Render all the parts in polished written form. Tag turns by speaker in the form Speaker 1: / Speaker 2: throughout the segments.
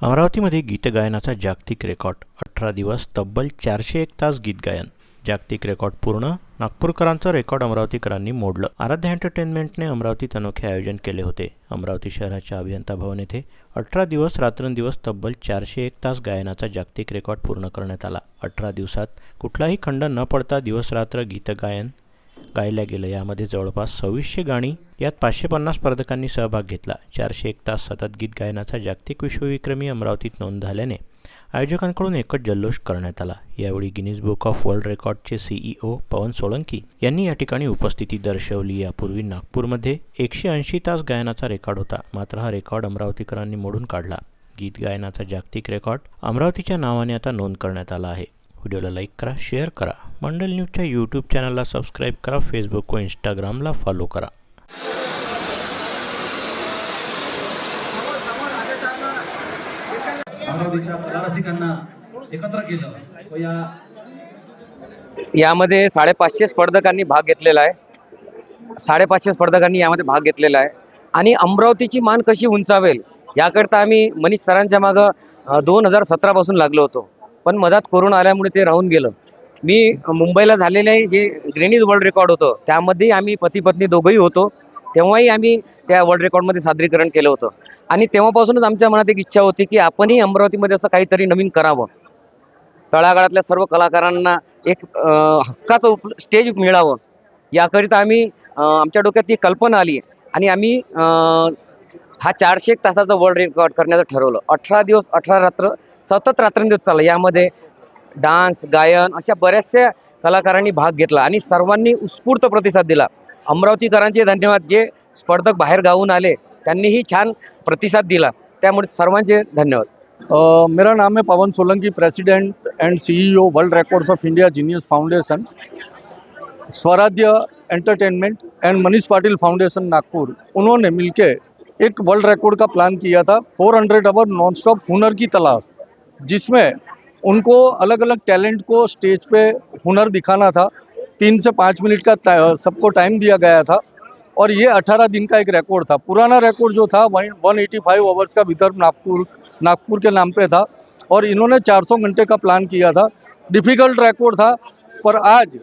Speaker 1: अमरावतीमध्ये गीतगायनाचा जागतिक रेकॉर्ड 18 दिवस तब्बल 401 तास गीत गायन. जागतिक रेकॉर्ड पूर्ण. नागपूरकरांचं रेकॉर्ड अमरावतीकरांनी मोडलं. आराध्य एंटरटेनमेंटने अमरावतीत अनोखे आयोजन केले होते. अमरावती शहराच्या अभियंता भवन येथे 18 दिवस रात्रंदिवस तब्बल 401 तास गायनाचा जागतिक रेकॉर्ड पूर्ण करण्यात आला. 18 दिवसात कुठलाही खंड न पडता दिवसरात्र गीतगायन गायल्या गेलं. यामध्ये जवळपास 2600 गाणी, यात 550 स्पर्धकांनी सहभाग घेतला. 401 तास सतत गीत गायनाचा जागतिक विश्वविक्रमी अमरावतीत नोंद झाल्याने आयोजकांकडून एकच जल्लोष करण्यात आला. यावेळी गिनीज बुक ऑफ वर्ल्ड रेकॉर्डचे CEO पवन सोळंकी यांनी या ठिकाणी उपस्थिती दर्शवली. यापूर्वी नागपूरमध्ये 180 तास गायनाचा रेकॉर्ड होता, मात्र हा रेकॉर्ड अमरावतीकरांनी मोडून काढला. गीत गायनाचा जागतिक रेकॉर्ड अमरावतीच्या नावाने आता नोंद करण्यात आला आहे. व्हिडिओला लाईक करा, शेअर करा. मंडल न्यूजच्या यूट्यूब चॅनलला सबस्क्राईब करा. फेसबुक व इंस्टाग्रामला फॉलो करा.
Speaker 2: अमरावतीच्या कलारसिकांना एकत्र केलं.
Speaker 3: यामध्ये 550 स्पर्धकांनी भाग घेतलेला आहे. 550 स्पर्धकांनी यामध्ये भाग घेतलेला आहे आणि अमरावतीची मान कशी उंचावेल याकरता आम्ही मनीष सरांच्या मागं 2017 पासून लागलो होतो, पण मधात कोरोना आल्यामुळे ते राहून गेलं. मी मुंबईला झालेले जे गिनीज वर्ल्ड रेकॉर्ड होतं त्यामध्ये आम्ही पती पत्नी दोघंही होतो. तेव्हाही आम्ही त्या वर्ल्ड रेकॉर्डमध्ये सादरीकरण केलं होतं आणि तेव्हापासूनच आमच्या मनात एक इच्छा होती की आपणही अमरावतीमध्ये असं काहीतरी नवीन करावं. तळागाळातल्या सर्व कलाकारांना एक हक्काचं स्टेज मिळावं याकरिता आम्ही आमच्या डोक्यात ती कल्पना आली आणि आम्ही हा 401 तासाचा वर्ल्ड रेकॉर्ड करण्याचं ठरवलं. 18 दिवस 18 रात्र सतत रात्रंदिवस चालला. यामध्ये डान्स, गायन अशा बऱ्याचशा कलाकारांनी भाग घेतला आणि सर्वांनी उत्स्फूर्त प्रतिसाद दिला. अमरावतीकरांचे धन्यवाद. जे स्पर्धक बाहेर गावून आले त्यांनीही छान प्रतिसाद दिला, त्यामुळे सर्वांचे धन्यवाद.
Speaker 4: मेरा नाम है Pawan Solanki, president and CEO world records of India genius foundation. Swarajya entertainment and Manish Patil foundation Nagpur, उन्होंने मिलके एक वर्ल्ड रिकॉर्ड का प्लान किया था, 400 आवर नॉन स्टॉप हुनर की तलाश, जिसमें उनको अलग अलग टैलेंट को स्टेज पे हुनर दिखाना था. 3 से 5 मिनट का सबको टाइम दिया गया था और ये 18 दिन का एक रिकॉर्ड था. पुराना रिकॉर्ड जो था 185 आवर्स का विदर्भ नागपुर के नाम पे था और इन्होंने 400 घंटे का प्लान किया था. डिफ़िकल्ट रिकॉर्ड था, पर आज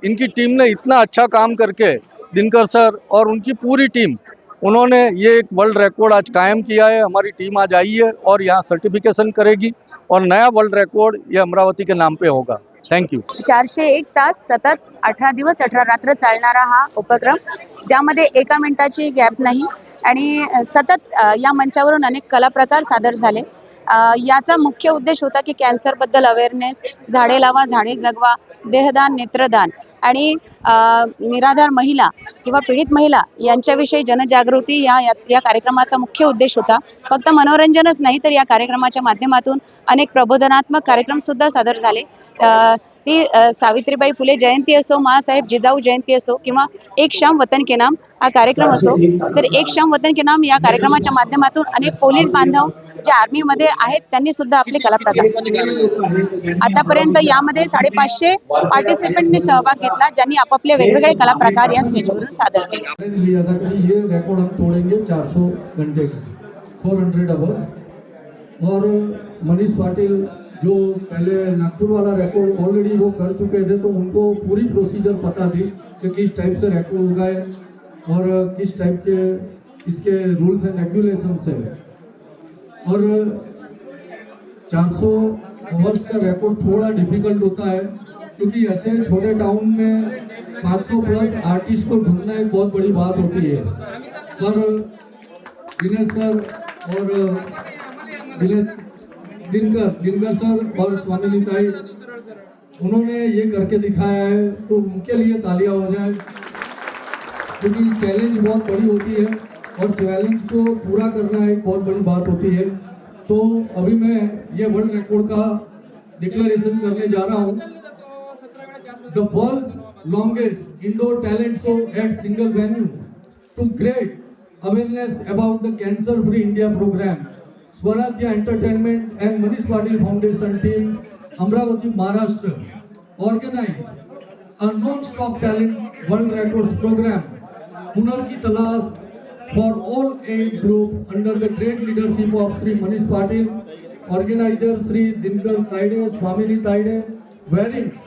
Speaker 4: इनकी टीम ने इतना अच्छा काम करके, दिनकर सर और उनकी पूरी टीम, उन्होंने ये एक वर्ल्ड रिकॉर्ड आज कायम किया है. हमारी टीम आज आई है और यहाँ सर्टिफिकेशन करेगी और नया वर्ल्ड रिकॉर्ड ये अमरावती के नाम पे होगा. थँक्यू.
Speaker 5: 401 तास सतत 18 दिवस 18 रात्र चालणारा हा उपक्रम, ज्यामध्ये एका मिनिटाची गॅप नाही आणि सतत या मंचावरून अनेक कला प्रकार सादर झाले. याचा मुख्य उद्देश होता की कॅन्सरबद्दल अवेअरनेस, झाडे लावा झाडे जगवा, देहदान नेत्रदान आणि निराधार महिला किंवा पीडित महिला यांच्याविषयी जनजागृती या कार्यक्रमाचा मुख्य उद्देश होता. फक्त मनोरंजनच नाही, तर या कार्यक्रमाच्या माध्यमातून अनेक प्रबोधनात्मक कार्यक्रम सुद्धा सादर झाले. ती सावित्रीबाई फुले जयंती असो, महासाहेब जिजाऊ जयंती असो किंवा एक शाम वतन के नाम हा कार्यक्रम असो, तर एक शाम वतन के नाम या कार्यक्रमाच्या माध्यमातून अनेक पोलीस बांधव जे आर्मीमध्ये आहेत त्यांनी सुद्धा आपले कलाप्रकार, आतापर्यंत यामध्ये 550 पार्टिसिपेंटनी सहभाग घेतला, ज्यांनी आपापले वेगवेगळे कलाप्रकार या स्टेजवरून सादर केले.
Speaker 2: लिया था कि ये रिकॉर्ड हम तोड़ेंगे 400 घंटे का, 400 आवर्स. और मनीष पाटिल जो पहले नागपुर वाला रिकॉर्ड ऑलरेडी वो कर चुके थे, तो उनको पूरी प्रोसीजर पता थी कि किस टाइप से रिकॉर्ड होगा और किस टाइप के इसके रूल्स एंड रेगुलेशंस है. और 400 आवर्स का रिकॉर्ड थोड़ा डिफिकल्ट होता है, क्योंकि ऐसे छोटे टाउन में 500 प्लस आर्टिस्ट को ढूंढना एक बहुत बड़ी बात होती है. पर दिनेश सर और दिनकर सर और स्वामिनीताई, उन्होंने ये करके दिखाया है, तो उनके लिए तालियां हो जाए, क्योंकि चैलेंज बहुत बड़ी होती है और चैलेंज को पूरा करना एक बहुत बड़ी बात होती है. तो अभी मैं ये वर्ल्ड रिकॉर्ड का डिक्लेरेशन करने जा रहा हूँ. The world's longest indoor talent show at single venue to great awareness about the cancer free India program. Swarajya entertainment and Manish Patil foundation team, Amravati, Maharashtra, organise a non-stop talent world records program, हुनर की तलाश for all age group under the great leadership of Sri Manish Patil, organizer Sri Dinkar Taide, Swamini Taide, wherein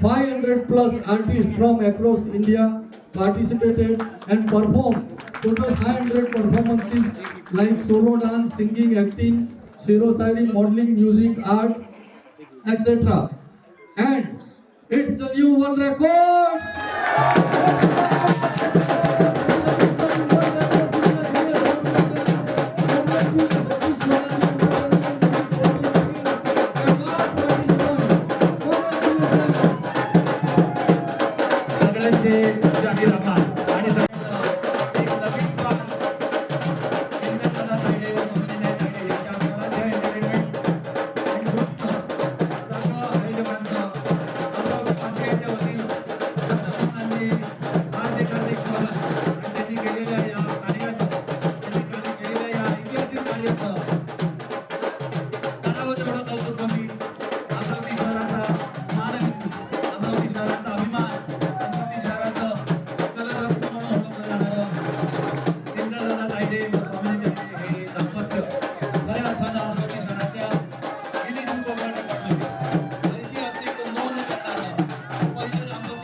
Speaker 2: 500 plus artists from across India participated and performed total 500 performances like solo dance, singing, acting, shirosari, modeling, music, art, etc. And it's a new world record.